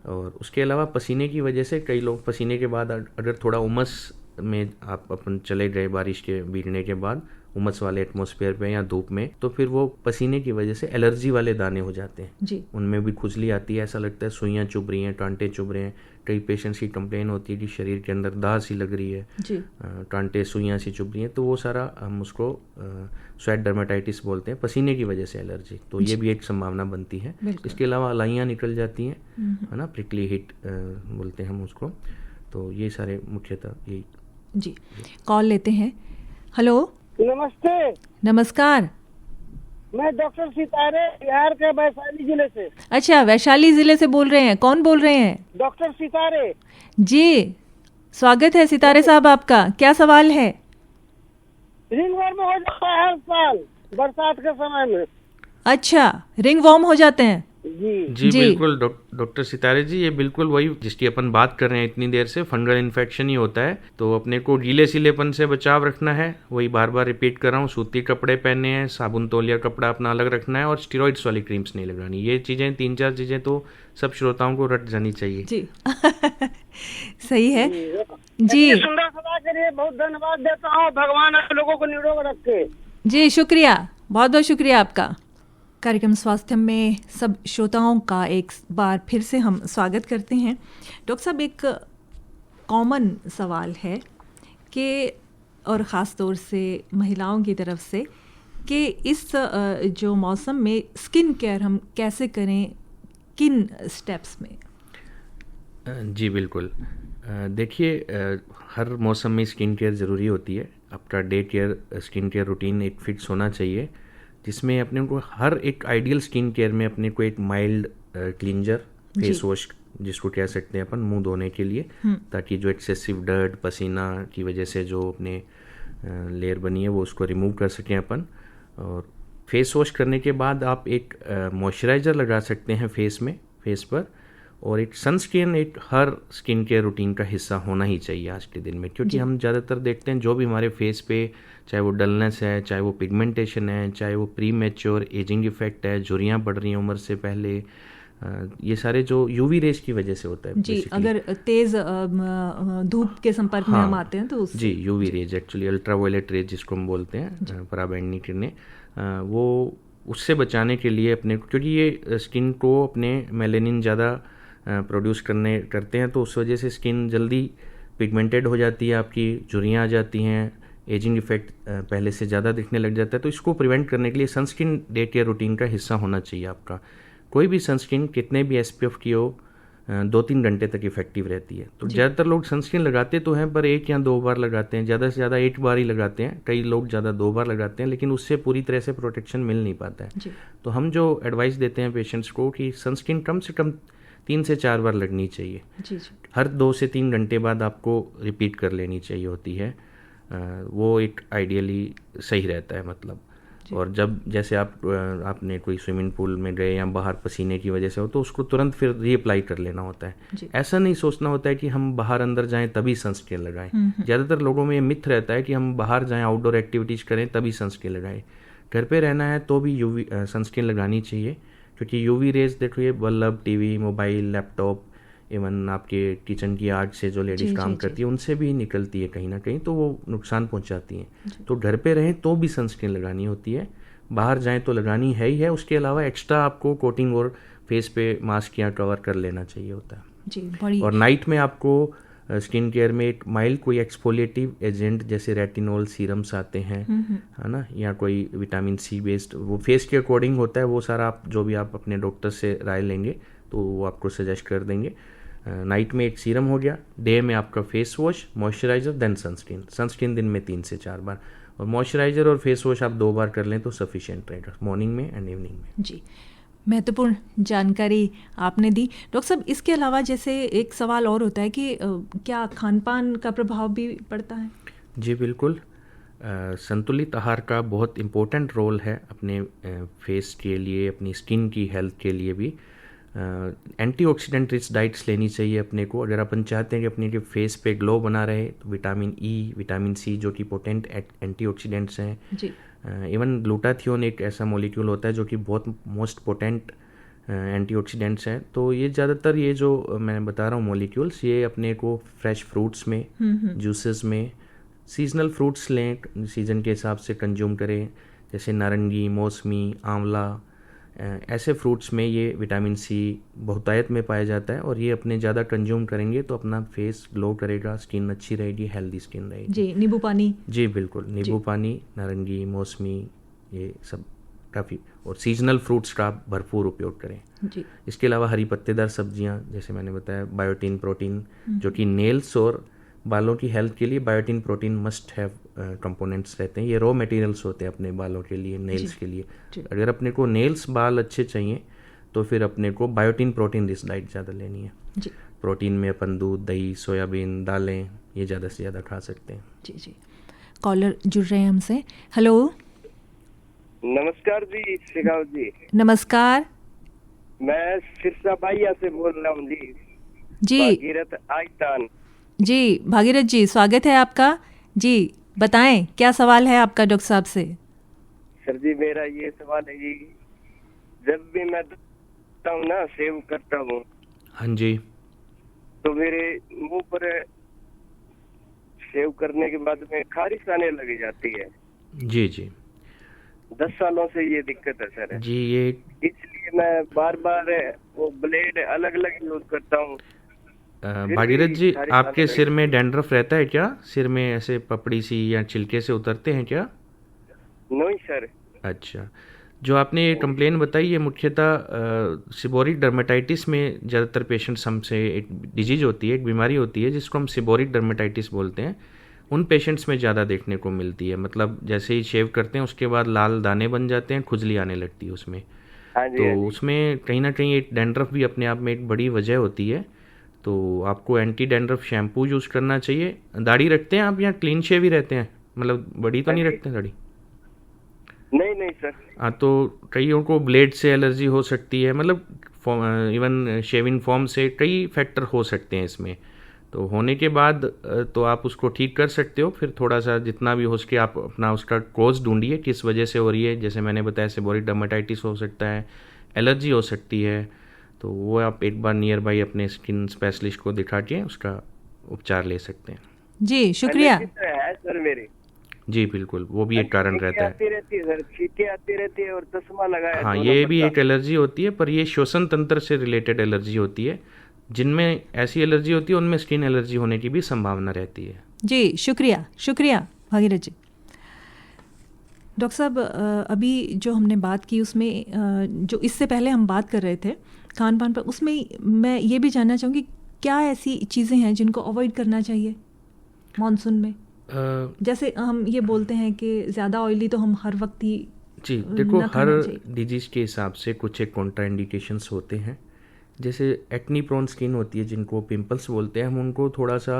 और उसके अलावा पसीने की वजह से कई लोग पसीने के बाद अगर थोड़ा उमस में आप अपन चले गए बारिश के भीगने के बाद उमस वाले एटमॉस्फेयर पे या धूप में, तो फिर वो पसीने की वजह से एलर्जी वाले दाने हो जाते हैं जी। उनमें भी खुजली आती है, ऐसा लगता है सुइयां चुभ रही हैं, टांटे चुभ रहे हैं। कई पेशेंट्स की कंप्लेन होती है कि शरीर के अंदर दाह सी लग रही है, टांटे सुइयां सी चुभ रही हैं, तो वो सारा हम उसको स्वेट डर्मेटाइटिस बोलते हैं, पसीने की वजह से एलर्जी। तो ये भी एक संभावना बनती है। इसके अलावा अलाइयाँ निकल जाती हैं, है ना, प्रिकली हिट बोलते हैं हम उसको। तो ये सारे मुख्यतः यही। जी, कॉल लेते हैं। हेलो। नमस्ते। नमस्कार। मैं डॉक्टर सितारे, बिहार के वैशाली जिले से। अच्छा, वैशाली जिले से बोल रहे हैं, कौन बोल रहे हैं? डॉक्टर सितारे जी, स्वागत है सितारे साहब आपका, क्या सवाल है? रिंग वर्म हो जाता है हर साल बरसात के समय में। अच्छा, रिंग वॉर्म हो जाते हैं? जी बिल्कुल डॉक्टर सितारे जी, ये बिल्कुल वही जिसकी अपन बात कर रहे हैं इतनी देर से, फंगल इन्फेक्शन ही होता है। तो अपने को गीले सिलेपन से बचाव रखना है, वही बार बार रिपीट कर रहा हूँ, सूती कपड़े पहनने हैं, साबुन तौलिया कपड़ा अपना अलग रखना है और स्टेरॉइड्स वाली क्रीम्स नहीं लगानी। ये चीजें 3-4 चीजें तो सब श्रोताओं को रट जानी चाहिए जी। सही है जी। सुंदर सलाह के लिए बहुत धन्यवाद देता हूँ, भगवान आप लोगों को निरोग रखे। जी शुक्रिया, बहुत बहुत शुक्रिया आपका। कार्यक्रम स्वास्थ्य में सब श्रोताओं का एक बार फिर से हम स्वागत करते हैं। डॉक्टर साहब, एक कॉमन सवाल है कि, और ख़ास तौर से महिलाओं की तरफ से, कि इस जो मौसम में स्किन केयर हम कैसे करें, किन स्टेप्स में? जी बिल्कुल, देखिए हर मौसम में स्किन केयर ज़रूरी होती है। आपका day care skin care routine एक फिक्स होना चाहिए, जिसमें अपने को हर एक आइडियल स्किन केयर में अपने को एक माइल्ड क्लींजर, फेस वॉश जिसको कह सकते हैं अपन, मुंह धोने के लिए, ताकि जो एक्सेसिव डर्ट, पसीना की वजह से जो अपने लेयर बनी है वो उसको रिमूव कर सकें अपन। और फेस वॉश करने के बाद आप एक मॉइस्चराइज़र लगा सकते हैं फेस पर, और एक सनस्क्रीन एक हर स्किन केयर रूटीन का हिस्सा होना ही चाहिए आज के दिन में, क्योंकि हम ज़्यादातर देखते हैं जो भी हमारे फेस पे, चाहे वो डलनेस है, चाहे वो पिगमेंटेशन है, चाहे वो प्री मैच्योर एजिंग इफेक्ट है, झुर्रियाँ पड़ रही हैं उम्र से पहले, ये सारे जो यूवी रेज की वजह से होता है जी। अगर तेज धूप के संपर्क में हम आते हैं तो जी, UV rays actually ultraviolet rays जिसको हम बोलते हैं, पराबैंगनी किरणें, वो उससे बचाने के लिए अपने, क्योंकि ये स्किन को अपने मेलेनिन ज़्यादा प्रोड्यूस करते हैं, तो उस वजह से स्किन जल्दी पिगमेंटेड हो जाती है, आपकी झुर्रियाँ आ जाती हैं, एजिंग इफेक्ट पहले से ज़्यादा दिखने लग जाता है। तो इसको प्रिवेंट करने के लिए सनस्क्रीन डे केयर रूटीन का हिस्सा होना चाहिए आपका। कोई भी सनस्क्रीन कितने भी SPF की हो 2-3 घंटे तक इफेक्टिव रहती है। तो ज़्यादातर लोग सनस्क्रीन लगाते तो हैं, पर 1 या 2 बार लगाते हैं, ज़्यादा से ज़्यादा 1 बार ही लगाते हैं, कई लोग ज़्यादा 2 बार लगाते हैं, लेकिन उससे पूरी तरह से प्रोटेक्शन मिल नहीं पाता है। तो हम जो एडवाइस देते हैं पेशेंट्स को कि सनस्क्रीन कम से कम 3 से 4 बार लगनी चाहिए, हर 2 से 3 घंटे बाद आपको रिपीट कर लेनी चाहिए होती है, वो एक आइडियली सही रहता है मतलब। और जब जैसे आपने कोई स्विमिंग पूल में गए या बाहर पसीने की वजह से हो, तो उसको तुरंत फिर रीअप्लाई कर लेना होता है। ऐसा नहीं सोचना होता है कि हम बाहर अंदर जाएं तभी सनस्क्रीन लगाएं। ज़्यादातर लोगों में ये मिथ रहता है कि हम बाहर जाएं, आउटडोर एक्टिविटीज़ करें तभी सनस्क्रीन लगाएं। घर पे रहना है तो भी यूवी सनस्क्रीन लगानी चाहिए, क्योंकि यूवी रेज देखो, ये bulb, TV, mobile, laptop, even आपके किचन की आग से जो लेडीज काम करती है उनसे भी निकलती है कहीं ना कहीं, तो वो नुकसान पहुंचाती हैं। तो घर पे रहें तो भी सनस्क्रीन लगानी होती है, बाहर जाएं तो लगानी है ही है। उसके अलावा एक्स्ट्रा आपको कोटिंग और फेस पे मास्क या कवर कर लेना चाहिए होता है जी। और नाइट में आपको स्किन केयर में एक माइल्ड कोई एक्सफोलिएटिव एजेंट जैसे रेटिनॉल सीरम्स आते हैं, है ना, या कोई विटामिन C बेस्ड, वो फेस के अकॉर्डिंग होता है, वो सारा आप जो भी आप अपने डॉक्टर से राय लेंगे तो वो आपको सजेस्ट कर देंगे। नाइट में एक सीरम हो गया, डे में आपका face wash, moisturiser, then sunscreen दिन में 3 से 4 बार, और मॉइस्चराइजर और फेस वॉश आप 2 बार कर लें तो सफिशिएंट रहेगा, मॉर्निंग में एंड इवनिंग में जी। महत्वपूर्ण जानकारी आपने दी डॉक्टर साहब। इसके अलावा जैसे एक सवाल और होता है कि क्या खान पान का प्रभाव भी पड़ता है? जी बिल्कुल, संतुलित आहार का बहुत इम्पोर्टेंट रोल है अपने फेस के लिए, अपनी स्किन की हेल्थ के लिए भी। एंटीऑक्सीडेंट रिच डाइट्स लेनी चाहिए अपने को, अगर अपन चाहते हैं कि अपने के फेस पे ग्लो बना रहे, तो विटामिन E, विटामिन C जो कि पोटेंट एंटीऑक्सीडेंट्स हैं जी। इवन ग्लूटाथियोन एक ऐसा मॉलिक्यूल होता है जो कि बहुत मोस्ट पोटेंट एंटीऑक्सीडेंट्स हैं। तो ये ज़्यादातर ये जो मैं बता रहा हूँ मॉलिक्यूल्स, ये अपने को फ्रेश फ्रूट्स में, जूसेस में, सीजनल फ्रूट्स लें, सीज़न के हिसाब से कंज्यूम करें, जैसे नारंगी, मौसमी, आंवला, ऐसे फ्रूट्स में ये विटामिन C बहुतायत में पाया जाता है, और ये अपने ज़्यादा कंज्यूम करेंगे तो अपना फेस ग्लो करेगा, स्किन अच्छी रहेगी, हेल्दी स्किन रहेगी जी। नींबू पानी, जी बिल्कुल, नींबू पानी, नारंगी, मौसमी, ये सब काफ़ी, और सीजनल फ्रूट्स का आप भरपूर उपयोग करें जी। इसके अलावा हरी पत्तेदार सब्जियां, जैसे मैंने बताया, बायोटिन प्रोटीन, जो कि नेल्स और बालों की हेल्थ के लिए biotin protein must have components रहते हैं। ये रॉ मटेरियल्स होते हैं अपने बालों के लिए, नेल्स के लिए। अगर अपने को नेल्स बाल अच्छे चाहिए तो फिर अपने को बायोटिन प्रोटीन रिच डाइट ज़्यादा लेनी है जी। प्रोटीन में अपन दूध, दही, सोयाबीन, दालें, ये ज़्यादा से ज़्यादा खा सकते हैं जी जी। कॉलर जुड़ रहे हैं हमसे। हेलो, नमस्कार जी। शेखावत जी नमस्कार। मैं सिरसा बाइया से बोल रहा हूँ जी। भागीरथ आइतान जी। भागीरथ जी, स्वागत है आपका जी। बताएं क्या सवाल है आपका डॉक्टर साहब से? सर जी, मेरा ये सवाल है जी, जब भी मैं ना सेव करता हूँ, हाँ जी, तो मेरे मुंह पर सेव करने के बाद में खारिश आने लग जाती है जी जी। 10 सालों से ये दिक्कत है सर जी। ये इसलिए मैं बार बार वो ब्लेड अलग अलग यूज करता हूँ। भागीरथ जी, आपके सिर में डैंड्रफ रहता है क्या? सिर में ऐसे पपड़ी सी या छिलके से उतरते हैं क्या? नहीं सर। अच्छा, जो आपने ये कंप्लेन बताई है मुख्यतः सिबोरिक डर्मेटाइटिस में ज़्यादातर पेशेंट्स हमसे, एक डिजीज होती है, एक बीमारी होती है जिसको हम सिबोरिक डर्मेटाइटिस बोलते हैं, उन पेशेंट्स में ज़्यादा देखने को मिलती है। मतलब जैसे ही शेव करते हैं उसके बाद लाल दाने बन जाते हैं, खुजली आने लगती है उसमें। हाँ जी, तो हाँ जी। उसमें कहीं ना कहीं एक डैंड्रफ भी अपने आप में एक बड़ी वजह होती है। तो आपको एंटी डैंड्रफ शैम्पू यूज़ करना चाहिए। दाढ़ी रखते हैं आप या क्लीन शेव ही रहते हैं, मतलब बड़ी तो नहीं हाँ जी। रखते दाढ़ी? नहीं नहीं सर। हाँ, तो कईयों को ब्लेड से एलर्जी हो सकती है, मतलब इवन शेविंग फॉर्म से कई फैक्टर हो सकते हैं इसमें। तो होने के बाद तो आप उसको ठीक कर सकते हो। फिर थोड़ा सा जितना भी हो सके आप अपना उसका कोज ढूंढिए, किस वजह से हो रही है। जैसे मैंने बताया सेबोरिक डर्मेटाइटिस हो सकता है, एलर्जी हो सकती है, तो वो आप एक बार नियर बाई अपने स्किन स्पेशलिस्ट को दिखा के उसका उपचार ले सकते हैं। जी शुक्रिया। एलर्जी तो है सर मेरी। जी बिल्कुल, वो भी एक कारण रहता है। आती रहती है सर, छींकें आती रहती है और चश्मा लगाया। हाँ, दोनों ये भी मतलब। एक एलर्जी होती है, पर ये श्वसन तंत्र से रिलेटेड एलर्जी होती है। जिनमें ऐसी एलर्जी होती है उनमें स्किन एलर्जी होने की भी संभावना रहती है। जी शुक्रिया, शुक्रिया भागीरथ जी। डॉक्टर साहब, अभी जो हमने बात की उसमें जो इससे पहले हम बात कर रहे थे खान पान पर, उसमें मैं ये भी जानना चाहूँगी क्या ऐसी चीज़ें हैं जिनको अवॉइड करना चाहिए मानसून में? जैसे हम ये बोलते हैं कि ज़्यादा ऑयली तो हम हर वक्त ही जी देखो, न हर खाना चाहिए। डिजीज़ के हिसाब से कुछ एक कॉन्ट्राइंडिकेशंस होते हैं। जैसे एक्नी प्रोन स्किन होती है जिनको पिंपल्स बोलते हैं, हम उनको थोड़ा सा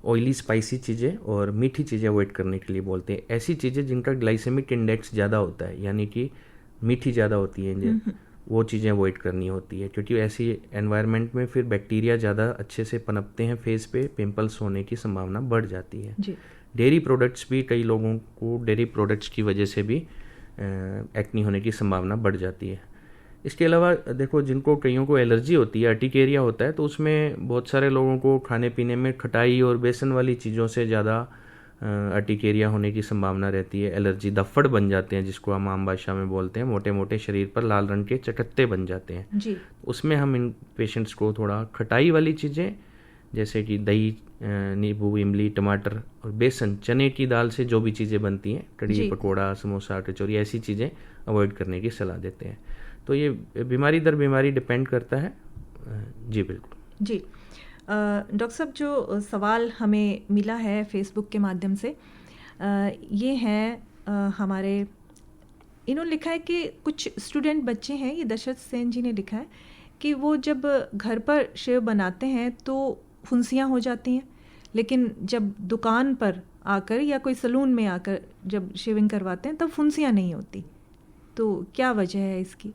ऑयली स्पाइसी चीज़ें और मीठी चीज़ें अवॉइड करने के लिए बोलते हैं। ऐसी चीज़ें जिनका ग्लाइसेमिक इंडेक्स ज़्यादा होता है, यानी कि मीठी ज़्यादा होती है, वो चीज़ें अवॉइड करनी होती है, क्योंकि ऐसी एनवायरनमेंट में फिर बैक्टीरिया ज़्यादा अच्छे से पनपते हैं, फेस पे पिंपल्स होने की संभावना बढ़ जाती है। जी। डेयरी प्रोडक्ट्स भी, कई लोगों को डेयरी प्रोडक्ट्स की वजह से भी एक्नी होने की संभावना बढ़ जाती है। इसके अलावा देखो, जिनको कईयों को एलर्जी होती है, अर्टिकेरिया होता है, तो उसमें बहुत सारे लोगों को खाने पीने में खटाई और बेसन वाली चीज़ों से ज़्यादा अर्टिकेरिया होने की संभावना रहती है। एलर्जी दफ्फड़ बन जाते हैं, जिसको हम आम भाषा में बोलते हैं, मोटे मोटे शरीर पर लाल रंग के चकत्ते बन जाते हैं। जी। उसमें हम इन पेशेंट्स को थोड़ा खटाई वाली चीज़ें जैसे कि दही, नींबू, इमली, टमाटर और बेसन, चने की दाल से जो भी चीज़ें बनती हैं, कढ़ी, पकौड़ा, समोसा, कचौरी, ऐसी चीज़ें अवॉइड करने की सलाह देते हैं। तो ये बीमारी दर बीमारी डिपेंड करता है। जी बिल्कुल। जी डॉक्टर साहब, जो सवाल हमें मिला है फेसबुक के माध्यम से, ये हैं हमारे, इन्होंने लिखा है कि कुछ स्टूडेंट बच्चे हैं, ये दशरथ सेन जी ने लिखा है कि वो जब घर पर शेव बनाते हैं तो फुंसियाँ हो जाती हैं, लेकिन जब दुकान पर आकर या कोई सलून में आकर जब शेविंग करवाते हैं तब फुंसियाँ नहीं होती। तो क्या वजह है इसकी?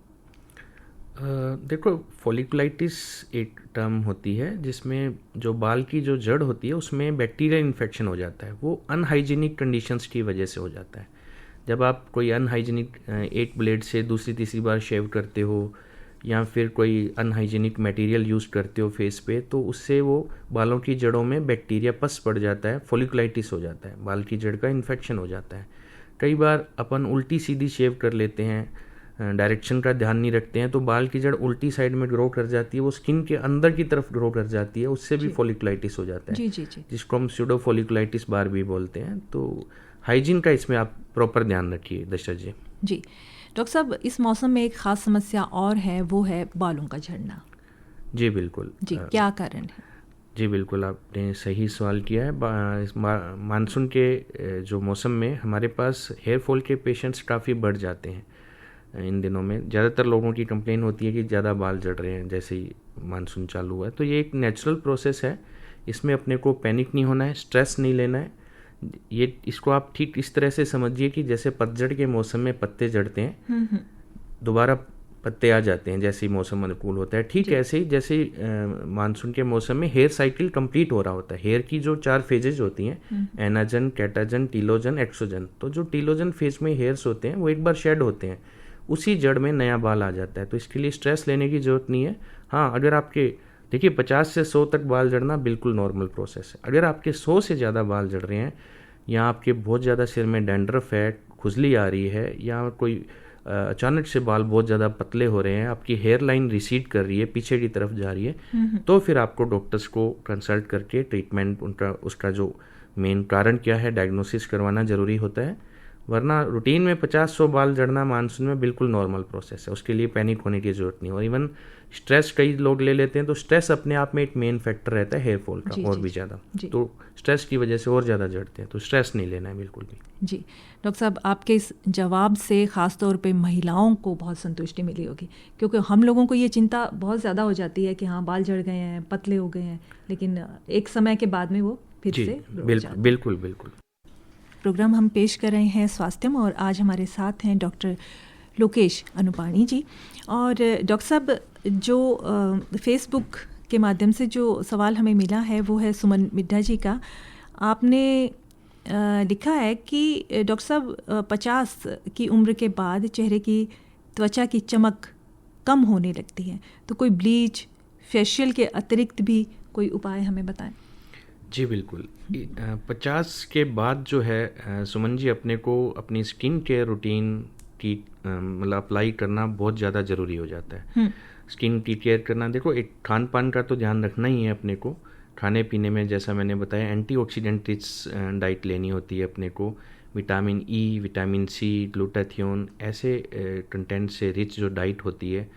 देखो, फॉलिकुलाइटिस एक टर्म होती है जिसमें जो बाल की जो जड़ होती है उसमें बैक्टीरियल इन्फेक्शन हो जाता है। वो अनहाइजीनिक कंडीशंस की वजह से हो जाता है। जब आप कोई अनहाइजीनिक एक ब्लेड से दूसरी तीसरी बार शेव करते हो या फिर कोई अनहाइजीनिक मटेरियल यूज़ करते हो फेस पे, तो उससे वो बालों की जड़ों में बैक्टीरिया पस पड़ जाता है, फॉलिकुलाइटिस हो जाता है, बाल की जड़ का इन्फेक्शन हो जाता है। कई बार अपन उल्टी सीधी शेव कर लेते हैं, डायरेक्शन का ध्यान नहीं रखते हैं, तो बाल की जड़ उल्टी साइड में ग्रो कर जाती है, वो स्किन के अंदर की तरफ ग्रो कर जाती है, उससे भी फॉलिकुलाइटिस हो जाता है। जी जी जी। जिसको हम स्यूडो फॉलिकुलाइटिस बार भी बोलते हैं। तो हाइजीन का इसमें आप प्रॉपर ध्यान रखिए दशरथ जी। जी डॉक्टर साहब, इस मौसम में एक ख़ास समस्या और है, वो है बालों का झड़ना। जी बिल्कुल। जी, क्या कारण है? जी बिल्कुल, आपने सही सवाल किया है। इस मानसून के जो मौसम में हमारे पास हेयर फॉल के पेशेंट्स काफ़ी बढ़ जाते हैं। इन दिनों में ज़्यादातर लोगों की कंप्लेन होती है कि ज़्यादा बाल झड़ रहे हैं जैसे ही मानसून चालू हुआ है। तो ये एक नेचुरल प्रोसेस है, इसमें अपने को पैनिक नहीं होना है, स्ट्रेस नहीं लेना है। ये इसको आप ठीक इस तरह से समझिए कि जैसे पतझड़ के मौसम में पत्ते झड़ते हैं, दोबारा पत्ते आ जाते हैं जैसे ही मौसम अनुकूल होता है, ठीक ऐसे ही जैसे मानसून के मौसम में हेयर साइकिल कंप्लीट हो रहा होता है। हेयर की जो 4 फेजेज होती हैं, एनाजन, कैटाजन, टीलोजन, एक्सोजन। तो जो टीलोजन फेज में हेयर्स होते हैं वो एक बार शेड होते हैं, उसी जड़ में नया बाल आ जाता है। तो इसके लिए स्ट्रेस लेने की जरूरत नहीं है। हाँ, अगर आपके देखिए 50 से 100 तक बाल झड़ना बिल्कुल नॉर्मल प्रोसेस है। अगर आपके 100 से ज़्यादा बाल झड़ रहे हैं या आपके बहुत ज़्यादा सिर में डैंड्रफ है, खुजली आ रही है, या कोई अचानक से बाल बहुत ज़्यादा पतले हो रहे हैं, आपकी हेयर लाइन रिसीड कर रही है, पीछे की तरफ जा रही है, तो फिर आपको डॉक्टर्स को कंसल्ट करके ट्रीटमेंट उसका जो मेन कारण क्या है डायग्नोसिस करवाना ज़रूरी होता है। वरना रूटीन में 50-100 बाल झड़ना मानसून में बिल्कुल नॉर्मल प्रोसेस है, उसके लिए पैनिक होने की ज़रूरत नहीं। और इवन स्ट्रेस कई लोग ले लेते हैं, तो स्ट्रेस अपने आप में एक मेन फैक्टर रहता है हेयर फॉल का, और भी ज़्यादा, तो स्ट्रेस की वजह से और ज़्यादा झड़ते हैं, तो स्ट्रेस नहीं लेना है बिल्कुल भी। जी डॉक्टर साहब, आपके इस जवाब से ख़ास तौर पे महिलाओं को बहुत संतुष्टि मिली होगी, क्योंकि हम लोगों को ये चिंता बहुत ज़्यादा हो जाती है कि हाँ बाल झड़ गए हैं, पतले हो गए हैं, लेकिन एक समय के बाद में वो फिर से बिल्कुल बिल्कुल। प्रोग्राम हम पेश कर रहे हैं स्वास्थ्यम, और आज हमारे साथ हैं डॉक्टर लोकेश अनुपाणी जी। और डॉक्टर साहब, जो फेसबुक के माध्यम से जो सवाल हमें मिला है वो है सुमन मिड्ढा जी का। आपने लिखा है कि डॉक्टर साहब 50 की उम्र के बाद चेहरे की त्वचा की चमक कम होने लगती है, तो कोई ब्लीच फेशियल के अतिरिक्त भी कोई उपाय हमें बताएं। जी बिल्कुल। 50 के बाद जो है सुमन जी, अपने को अपनी स्किन केयर रूटीन की मतलब अप्लाई करना बहुत ज़्यादा ज़रूरी हो जाता है। स्किन की केयर करना, देखो एक खान पान का तो ध्यान रखना ही है अपने को। खाने पीने में जैसा मैंने बताया एंटीऑक्सीडेंट रिच डाइट लेनी होती है अपने को। Vitamin E, vitamin C, glutathione ऐसे कंटेंट से रिच जो डाइट होती है,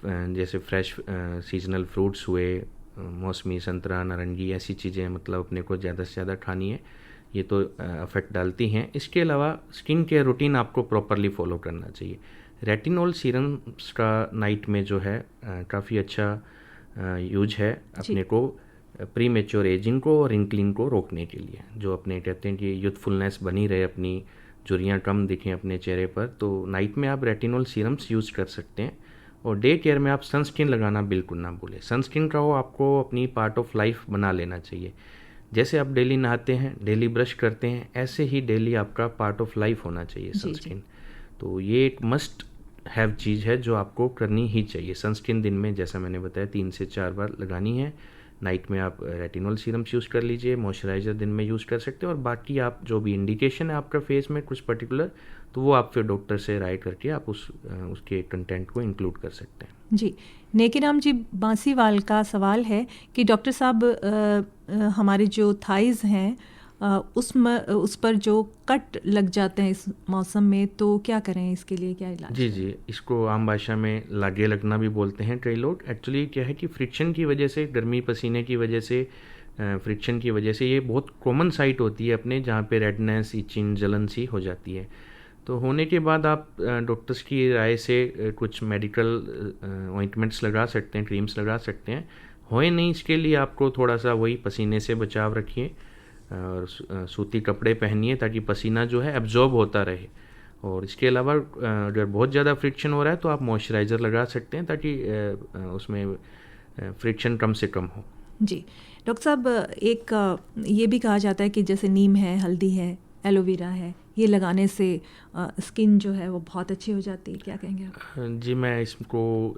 जैसे फ्रेश सीजनल फ्रूट्स हुए, मौसमी संतरा, नारंगी, ऐसी चीज़ें मतलब अपने को ज़्यादा से ज़्यादा खानी है, ये तो अफेक्ट डालती हैं। इसके अलावा स्किन केयर रूटीन आपको प्रॉपरली फॉलो करना चाहिए। रेटिनॉल सीरम्स का नाइट में जो है काफ़ी अच्छा यूज है अपने को प्री मेच्योर एजिंग को और रिंकलिंग को रोकने के लिए। जो अपने कहते हैं कि यूथफुलनेस बनी रहे, अपनी झुर्रियाँ कम दिखें अपने चेहरे पर, तो नाइट में आप रेटिनॉल सीरम्स यूज़ कर सकते हैं। और डे केयर में आप सनस्क्रीन लगाना बिल्कुल ना भूलें। सनस्क्रीन का वो आपको अपनी पार्ट ऑफ लाइफ बना लेना चाहिए। जैसे आप डेली नहाते हैं, डेली ब्रश करते हैं, ऐसे ही डेली आपका पार्ट ऑफ लाइफ होना चाहिए सनस्क्रीन। तो ये एक मस्ट हैव चीज़ है जो आपको करनी ही चाहिए। सनस्क्रीन दिन में जैसा मैंने बताया 3 से 4 बार लगानी है। नाइट में आप रेटिनॉल सीरम्स यूज़ कर लीजिए, मॉइस्चराइज़र दिन में यूज़ कर सकते हैं। और बाकी आप जो भी इंडिकेशन है आपका फेस में कुछ पर्टिकुलर, तो वो आप फिर डॉक्टर से राय करके आप उसके कंटेंट को इंक्लूड कर सकते हैं। जी, नेकीराम जी बांसीवाल का सवाल है कि डॉक्टर साहब हमारे जो थाइज़ हैं उस पर जो कट लग जाते हैं इस मौसम में, तो क्या करें, इसके लिए क्या इलाज? जी, इसको आम भाषा में लागे लगना भी बोलते हैं कई लोग। एक्चुअली क्या है कि फ्रिक्शन की वजह से, गर्मी पसीने की वजह से, फ्रिक्शन की वजह से ये बहुत कॉमन साइट होती है अपने, जहाँ पे रेडनेस, इचिंग, जलन सी हो जाती है। तो होने के बाद आप डॉक्टर्स की राय से कुछ मेडिकल ऑइंटमेंट्स लगा सकते हैं, क्रीम्स लगा सकते हैं। होए नहीं, इसके लिए आपको थोड़ा सा वही पसीने से बचाव रखिए और सूती कपड़े पहनिए ताकि पसीना जो है एब्जॉर्ब होता रहे। और इसके अलावा अगर बहुत ज़्यादा फ्रिक्शन हो रहा है तो आप मॉइस्चराइज़र लगा सकते हैं ताकि उसमें फ्रिक्शन कम से कम हो। जी डॉक्टर साहब, एक ये भी कहा जाता है कि जैसे नीम है, हल्दी है, एलोवेरा है, ये लगाने से स्किन जो है वो बहुत अच्छी हो जाती है, क्या कहेंगे आप? जी, मैं इसको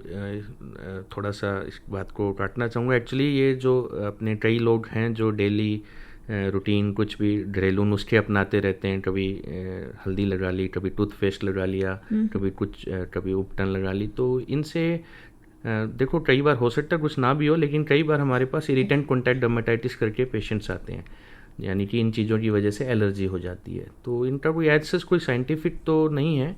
थोड़ा सा इस बात को काटना चाहूँगा। एक्चुअली ये जो अपने कई लोग हैं जो डेली रूटीन कुछ भी घरेलू नुस्खे अपनाते रहते हैं, कभी हल्दी लगा ली, कभी टूथपेस्ट लगा लिया, कभी उपटन लगा ली, तो इनसे देखो कई बार हो सकता है कुछ ना भी हो, लेकिन कई बार हमारे पास इरिटेंट कॉन्टैक्ट डर्मेटाइटिस करके पेशेंट्स आते हैं, यानी कि इन चीज़ों की वजह से एलर्जी हो जाती है। तो इनका कोई एज कोई साइंटिफिक तो नहीं है,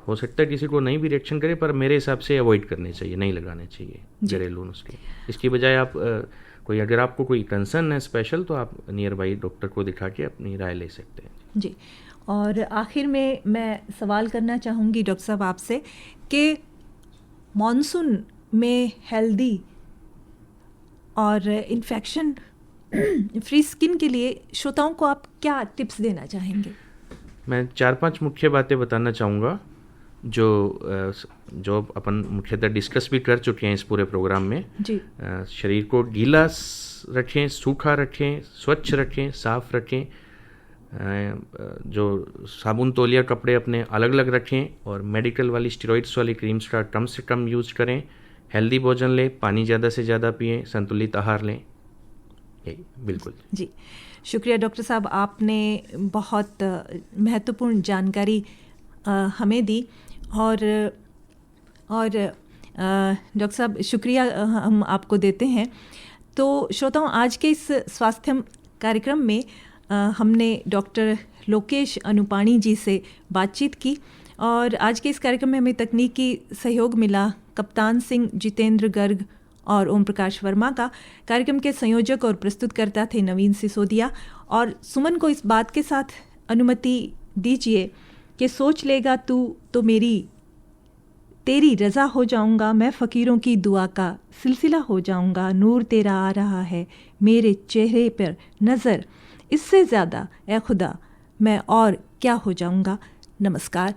हो सकता है किसी को नहीं भी रिएक्शन करे, पर मेरे हिसाब से अवॉइड करने चाहिए, नहीं लगाने चाहिए घरेलू नुस्खे। इसकी बजाय आप कोई अगर आपको कोई कंसर्न है स्पेशल, तो आप नियर बाई डॉक्टर को दिखा के अपनी राय ले सकते हैं। जी, और आखिर में मैं सवाल करना चाहूँगी डॉक्टर साहब आपसे कि मॉनसून में हेल्दी और इन्फेक्शन फ्री स्किन के लिए श्रोताओं को आप क्या टिप्स देना चाहेंगे? मैं 4-5 मुख्य बातें बताना चाहूँगा जो अपन मुख्यतः डिस्कस भी कर चुके हैं इस पूरे प्रोग्राम में। जी। शरीर को गीला रखें, सूखा रखें, स्वच्छ रखें, साफ रखें, जो साबुन तौलिया कपड़े अपने अलग अलग रखें, और मेडिकल वाली स्टेरॉइड्स वाली क्रीम्स का कम से कम यूज़ करें। हेल्दी भोजन लें, पानी ज़्यादा से ज़्यादा पिएं, संतुलित आहार लें। यही बिल्कुल। जी, शुक्रिया डॉक्टर साहब, आपने बहुत महत्वपूर्ण जानकारी हमें दी। और डॉक्टर साहब शुक्रिया हम आपको देते हैं। तो श्रोताओं, आज के इस स्वास्थ्य कार्यक्रम में हमने डॉक्टर लोकेश अनुपाणी जी से बातचीत की और आज के इस कार्यक्रम में हमें तकनीकी सहयोग मिला कप्तान सिंह, जितेंद्र गर्ग और ओम प्रकाश वर्मा का। कार्यक्रम के संयोजक और प्रस्तुतकर्ता थे नवीन सिसोदिया। और सुमन को इस बात के साथ अनुमति दीजिए कि सोच लेगा तू तो तेरी रज़ा हो जाऊंगा, मैं फ़कीरों की दुआ का सिलसिला हो जाऊंगा, नूर तेरा आ रहा है मेरे चेहरे पर नज़र, इससे ज़्यादा ए खुदा मैं और क्या हो जाऊंगा। नमस्कार।